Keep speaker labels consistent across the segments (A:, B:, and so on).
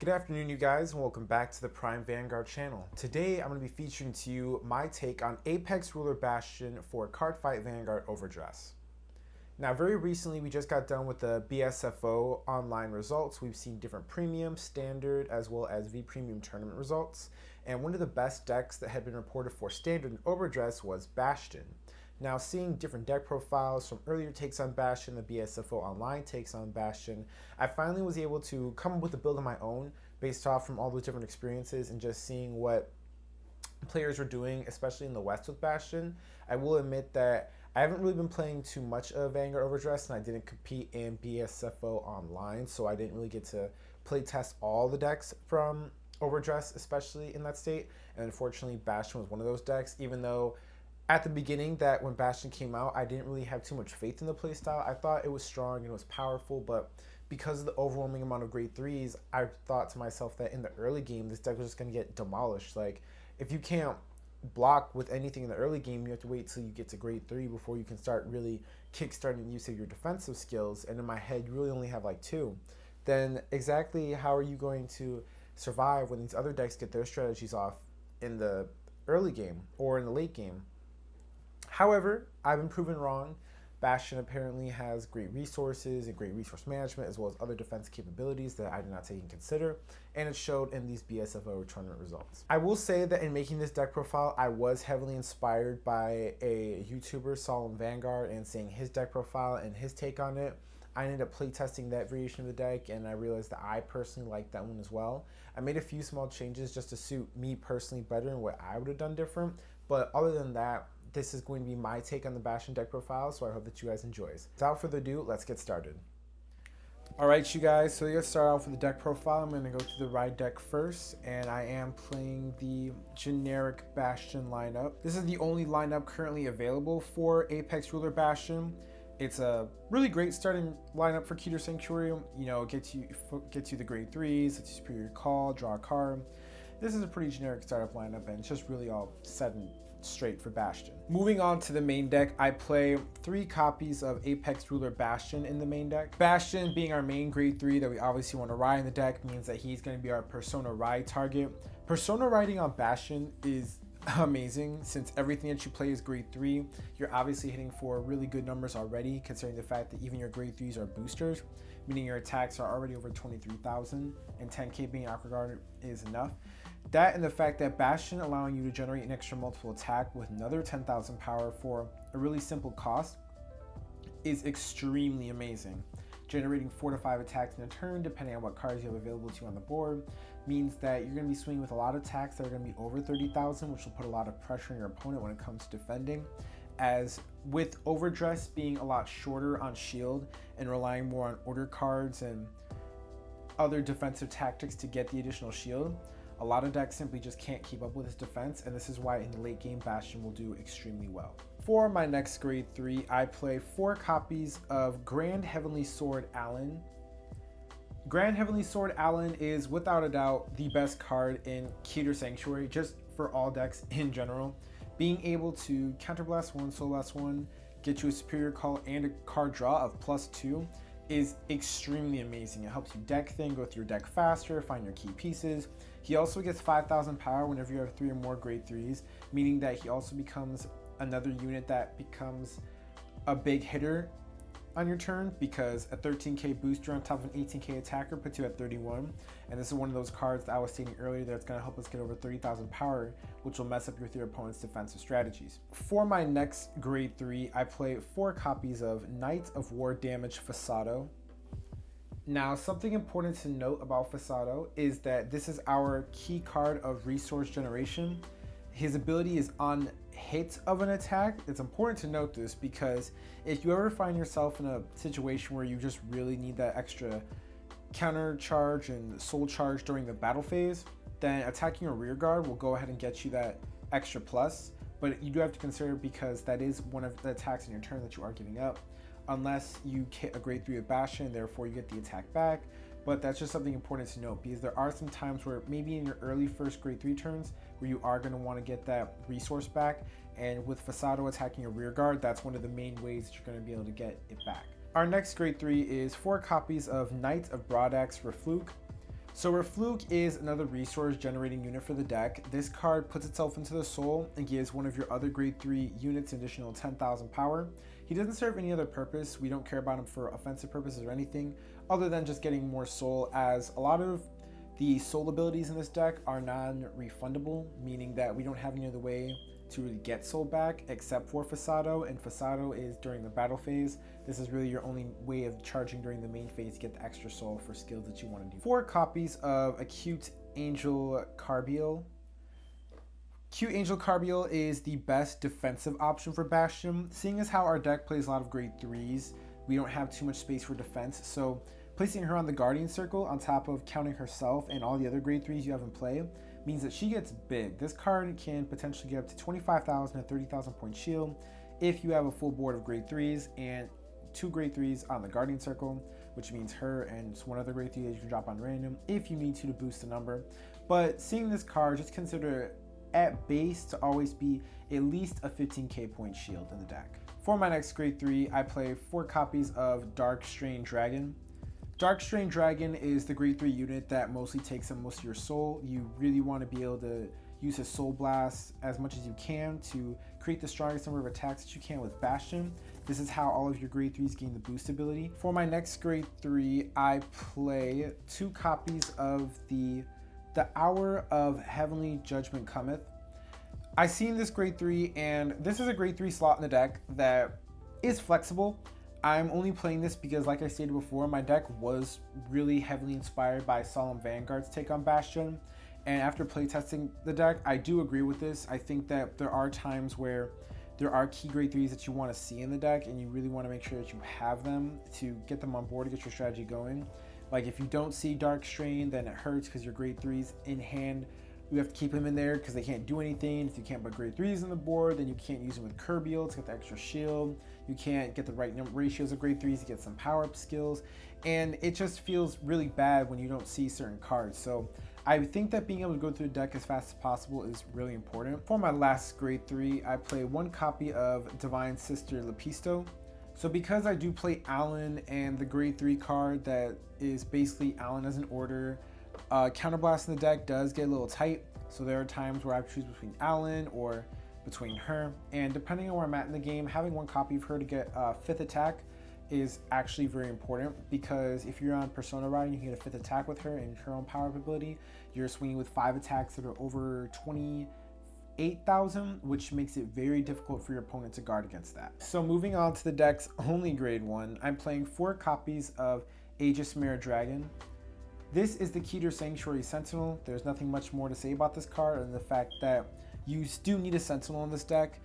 A: Good afternoon, you guys, and welcome back to the Prime Vanguard channel. Today, I'm going to be featuring to you my take on Apex Ruler Bastion for Cardfight Vanguard Overdress. Now, very recently, we just got done with the BSFO online results. We've seen different premium, standard, as well as V Premium tournament results. And one of the best decks that had been reported for standard and Overdress was Bastion. Now, seeing different deck profiles from earlier takes on Bastion, the BSFO online takes on Bastion, I finally was able to come up with a build of my own based off from all those different experiences and just seeing what players were doing, especially in the West with Bastion. I will admit that I haven't really been playing too much of Vanguard Overdress, and I didn't compete in BSFO online, so I didn't really get to play test all the decks from Overdress, especially in that state. And unfortunately, Bastion was one of those decks, even though at the beginning, that when Bastion came out, I didn't really have too much faith in the playstyle. I thought it was strong and it was powerful, but because of the overwhelming amount of grade 3s, I thought to myself that in the early game, this deck was just going to get demolished. Like, if you can't block with anything in the early game, you have to wait till you get to grade 3 before you can start really kickstarting the use of your defensive skills. And in my head, you really only have like 2. Then exactly how are you going to survive when these other decks get their strategies off in the early game or in the late game? However, I've been proven wrong. Bastion apparently has great resources and great resource management, as well as other defense capabilities that I did not take into consider, and it showed in these BSFO tournament results. I will say that in making this deck profile, I was heavily inspired by a YouTuber, Solemn Vanguard, and seeing his deck profile and his take on it. I ended up playtesting that variation of the deck, and I realized that I personally liked that one as well. I made a few small changes just to suit me personally better and what I would have done different, but other than that, this is going to be my take on the Bastion deck profile, so I hope that you guys enjoy. Without further ado, let's get started. Alright, you guys, so let's start off with the deck profile. I'm going to go to the ride deck first, and I am playing the generic Bastion lineup. This is the only lineup currently available for Apex Ruler Bastion. It's a really great starting lineup for Keter Sanctuary. You know, gets you the grade 3s, it's superior call, draw a card. This is a pretty generic startup lineup, and it's just really all set and straight for Bastion. Moving on to the main deck, I play 3 copies of Apex Ruler Bastion in the main deck. Bastion, being our main grade 3 that we obviously want to ride in the deck, means that he's going to be our Persona ride target. Persona riding on Bastion is amazing since everything that you play is grade 3. You're obviously hitting for really good numbers already, considering the fact that even your grade 3s are boosters, meaning your attacks are already over 23,000, and 10k being Aqua Guard is enough. That and the fact that Bastion allowing you to generate an extra multiple attack with another 10,000 power for a really simple cost is extremely amazing. Generating 4 to 5 attacks in a turn, depending on what cards you have available to you on the board, means that you're going to be swinging with a lot of attacks that are going to be over 30,000, which will put a lot of pressure on your opponent when it comes to defending. As with Overdress being a lot shorter on shield and relying more on order cards and other defensive tactics to get the additional shield, a lot of decks simply just can't keep up with his defense, and this is why in the late game Bastion will do extremely well. For my next grade 3, I play 4 copies of Grand Heavenly Sword Alden. Grand Heavenly Sword Alden is without a doubt the best card in Keter Sanctuary, just for all decks in general. Being able to counterblast 1, soul blast 1, get you a superior call and a card draw of +2 is extremely amazing. It helps you deck thing, go through your deck faster, find your key pieces. He also gets 5,000 power whenever you have 3 or more grade 3s, meaning that he also becomes another unit that becomes a big hitter on your turn, because a 13k booster on top of an 18k attacker puts you at 31, and this is one of those cards that I was stating earlier that's going to help us get over 30,000 power, which will mess up with your opponent's defensive strategies. For my next grade 3, I play 4 copies of Knight of War Damage Fasado. Now, something important to note about Fasado is that this is our key card of resource generation. His ability is on hit of an attack. It's important to note this because if you ever find yourself in a situation where you just really need that extra counter charge and soul charge during the battle phase, then attacking a rear guard will go ahead and get you that extra plus. But you do have to consider, because that is one of the attacks in your turn that you are giving up, unless you hit a grade 3 with Bastion, therefore you get the attack back. But that's just something important to note, because there are some times where maybe in your early first grade 3 turns where you are going to want to get that resource back, and with Fasado attacking a rear guard, that's one of the main ways that you're going to be able to get it back. Our next grade 3 is 4 copies of Knight of Broadaxe Refluke. So Refluke is another resource generating unit for the deck. This card puts itself into the soul and gives one of your other grade 3 units additional 10,000 power. He doesn't serve any other purpose. We don't care about him for offensive purposes or anything other than just getting more soul, as a lot of the soul abilities in this deck are non-refundable, meaning that we don't have any other way to really get soul back except for Fasado, and Fasado is during the battle phase. This is really your only way of charging during the main phase to get the extra soul for skills that you want to do. 4 copies of Acute Angel Carbiel. Acute Angel Carbiel is the best defensive option for Bastion. Seeing as how our deck plays a lot of grade 3s, we don't have too much space for defense, so placing her on the Guardian Circle on top of counting herself and all the other grade 3s you have in play means that she gets big. This card can potentially get up to 25,000 and 30,000 point shield if you have a full board of grade 3s and 2 grade 3s on the Guardian Circle, which means her and one other grade 3 that you can drop on random if you need to boost the number. But seeing this card, just consider it at base to always be at least a 15k point shield in the deck. For my next grade 3, I play 4 copies of Darkstrain Dragon. Darkstrain Dragon is the grade 3 unit that mostly takes up most of your soul. You really want to be able to use his Soul Blast as much as you can to create the strongest number of attacks that you can with Bastion. This is how all of your grade 3s gain the boost ability. For my next grade 3, I play 2 copies of the Hour of Heavenly Judgment Cometh. I seen this grade 3, and this is a grade 3 slot in the deck that is flexible. I'm only playing this because, like I stated before, my deck was really heavily inspired by Solemn Vanguard's take on Bastion. And after playtesting the deck, I do agree with this. I think that there are times where there are key grade 3s that you want to see in the deck, and you really want to make sure that you have them to get them on board to get your strategy going. Like if you don't see Darkstrain, then it hurts because your grade 3s in hand, you have to keep them in there because they can't do anything. If you can't put grade 3s on the board, then you can't use them with Kerbiel to get the extra shield. You can't get the right ratios of grade 3s to get some power-up skills. And it just feels really bad when you don't see certain cards. So I think that being able to go through the deck as fast as possible is really important. For my last grade 3, I play 1 copy of Divine Sister Lepisto. So because I do play Alden and the grade 3 card that is basically Alden as an order, Counterblast in the deck does get a little tight. So there are times where I choose between Alden or between her. And depending on where I'm at in the game, having 1 copy of her to get 5th attack is actually very important, because if you're on Persona riding, you can get a 5th attack with her and her own power ability. You're swinging with 5 attacks that are over 28,000, which makes it very difficult for your opponent to guard against that. So moving on to the deck's only grade 1, I'm playing 4 copies of Aegismare Dragon. This is the Keter Sanctuary Sentinel. There's nothing much more to say about this card other than the fact that you do need a Sentinel in this deck.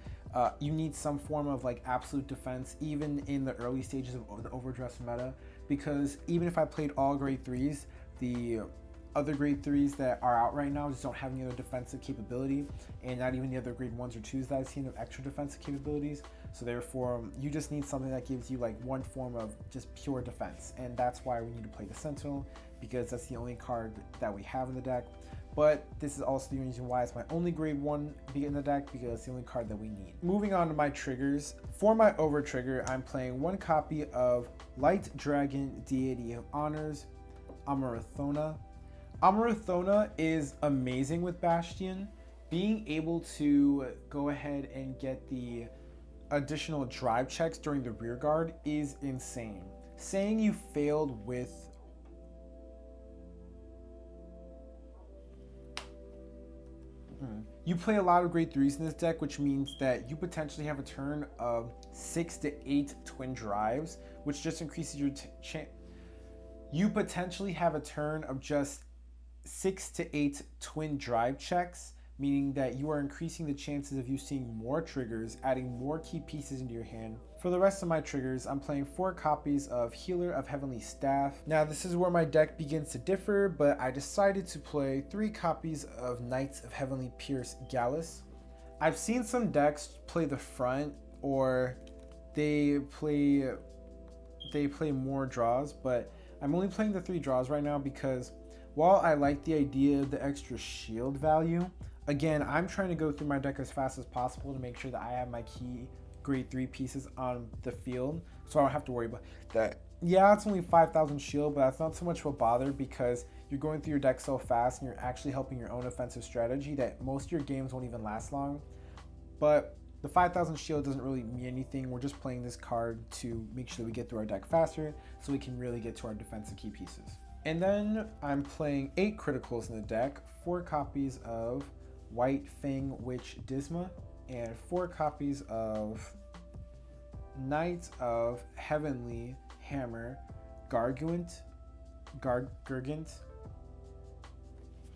A: You need some form of like absolute defense even in the early stages of the overdressed meta, because even if I played all grade 3s, the other grade 3s that are out right now just don't have any other defensive capability, and not even the other grade 1s or 2s that I've seen have extra defensive capabilities. So therefore, you just need something that gives you like one form of just pure defense, and that's why we need to play the Sentinel, because that's the only card that we have in the deck. But this is also the reason why it's my only grade 1 in the deck, because it's the only card that we need. Moving on to my triggers. For my over trigger, I'm playing 1 copy of Light Dragon Deity of Honors, Amartinoa. Amartinoa is amazing with Bastion. Being able to go ahead and get the additional drive checks during the rear guard is insane. Saying you failed with You play a lot of grade 3s in this deck, which means that you potentially have a turn of 6 to 8 twin drives, which just increases your chance. You potentially have a turn of just 6 to 8 twin drive checks, meaning that you are increasing the chances of you seeing more triggers, adding more key pieces into your hand. For the rest of my triggers, I'm playing 4 copies of Healer of Heavenly Staff. Now this is where my deck begins to differ, but I decided to play 3 copies of Knights of Heavenly Pierce Gallus. I've seen some decks play the front, or they play more draws, but I'm only playing the 3 draws right now because while I like the idea of the extra shield value, again, I'm trying to go through my deck as fast as possible to make sure that I have my key grade 3 pieces on the field, so I don't have to worry about that. Yeah, it's only 5,000 shield, but that's not so much of a bother because you're going through your deck so fast and you're actually helping your own offensive strategy that most of your games won't even last long. But the 5,000 shield doesn't really mean anything. We're just playing this card to make sure that we get through our deck faster so we can really get to our defensive key pieces. And then I'm playing 8 criticals in the deck, 4 copies of White Fang Witch Disma, and 4 copies of Knight of Heavenly Hammer Gurgant.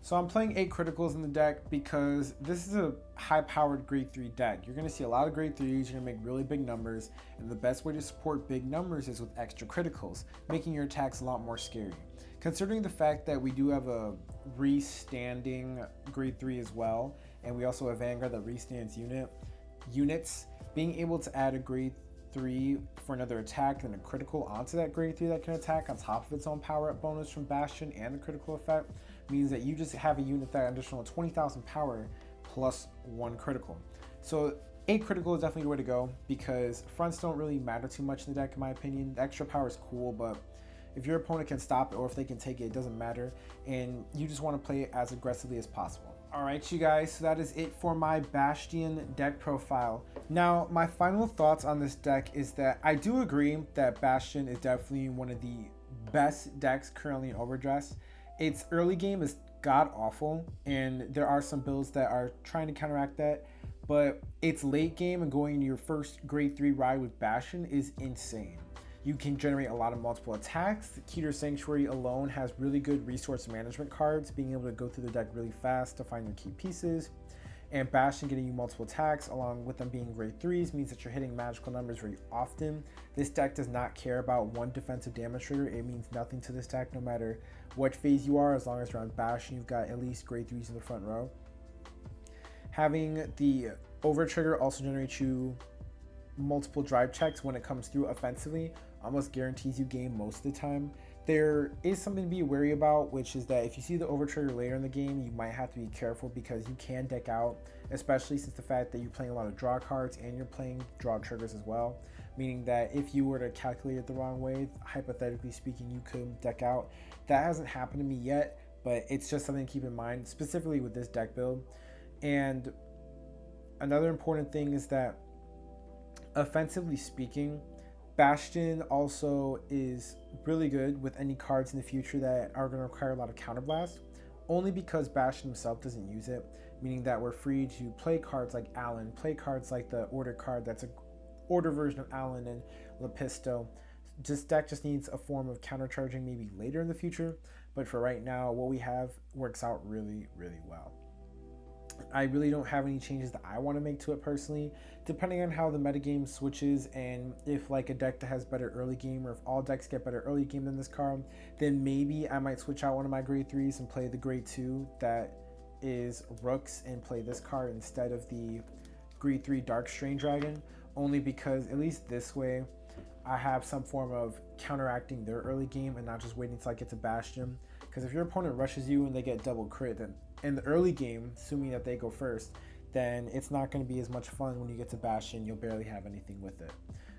A: So I'm playing 8 criticals in the deck because this is a high-powered grade 3 deck. You're going to see a lot of grade 3s, you're going to make really big numbers, and the best way to support big numbers is with extra criticals, making your attacks a lot more scary. Considering the fact that we do have a restanding grade 3 as well, and we also have Vanguard that restands units, being able to add a grade 3 for another attack and a critical onto that grade 3 that can attack on top of its own power up bonus from Bastion and the critical effect means that you just have a unit that additional 20,000 power plus 1 critical. So 8 critical is definitely the way to go because fronts don't really matter too much in the deck in my opinion. The extra power is cool, but if your opponent can stop it or if they can take it, it doesn't matter, and you just want to play it as aggressively as possible. Alright you guys, so that is it for my Bastion deck profile. Now my final thoughts on this deck is that I do agree that Bastion is definitely one of the best decks currently in Overdress. Its early game is god awful and there are some builds that are trying to counteract that, but its late game and going into your first grade 3 ride with Bastion is insane. You can generate a lot of multiple attacks. The Keter Sanctuary alone has really good resource management cards, being able to go through the deck really fast to find your key pieces. And Bastion getting you multiple attacks along with them being grade 3s means that you're hitting magical numbers very often. This deck does not care about one defensive damage trigger. It means nothing to this deck no matter what phase you are. As long as you're on Bastion, you've got at least grade 3s in the front row. Having the over trigger also generates you multiple drive checks when it comes through offensively, almost guarantees you game most of the time. There is something to be wary about, which is that if you see the over trigger later in the game, you might have to be careful because you can deck out, especially since the fact that you're playing a lot of draw cards and you're playing draw triggers as well, meaning that if you were to calculate it the wrong way, hypothetically speaking, you could deck out. That hasn't happened to me yet, but it's just something to keep in mind, specifically with this deck build. And another important thing is that offensively speaking, Bastion also is really good with any cards in the future that are going to require a lot of counterblast, only because Bastion himself doesn't use it, meaning that we're free to play cards like Alden, play cards like the Order card that's a Order version of Alden and Lepisto. This deck just needs a form of countercharging maybe later in the future, but for right now, what we have works out really, really well. I really don't have any changes that I want to make to it personally, depending on how the metagame switches, and if like a deck that has better early game, or if all decks get better early game than this card, then maybe I might switch out one of my grade 3s and play the grade 2 that is Rooks and play this card instead of the grade 3 Dark Strain Dragon, only because at least this way I have some form of counteracting their early game and not just waiting until I get to Bastion. Because if your opponent rushes you and they get double crit, then in the early game, assuming that they go first, then it's not going to be as much fun when you get to Bastion. You'll barely have anything with it.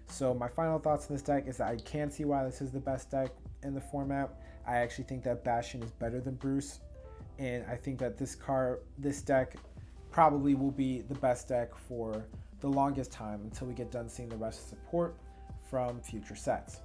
A: So my final thoughts on this deck is that I can see why this is the best deck in the format. I actually think that Bastion is better than Bruce, and I think that this deck probably will be the best deck for the longest time until we get done seeing the rest of the support from future sets.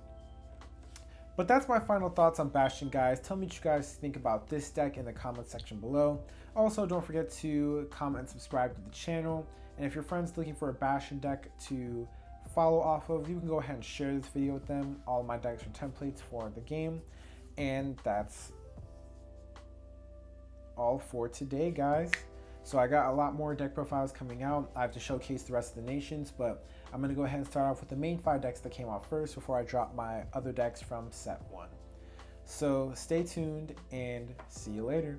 A: But that's my final thoughts on Bastion, guys. Tell me what you guys think about this deck in the comment section below. Also, don't forget to comment and subscribe to the channel. And if your friend's looking for a Bastion deck to follow off of, you can go ahead and share this video with them. All of my decks are templates for the game. And that's all for today, guys. So I got a lot more deck profiles coming out. I have to showcase the rest of the nations, but I'm going to go ahead and start off with the main 5 decks that came out first before I drop my other decks from set 1. So stay tuned and see you later.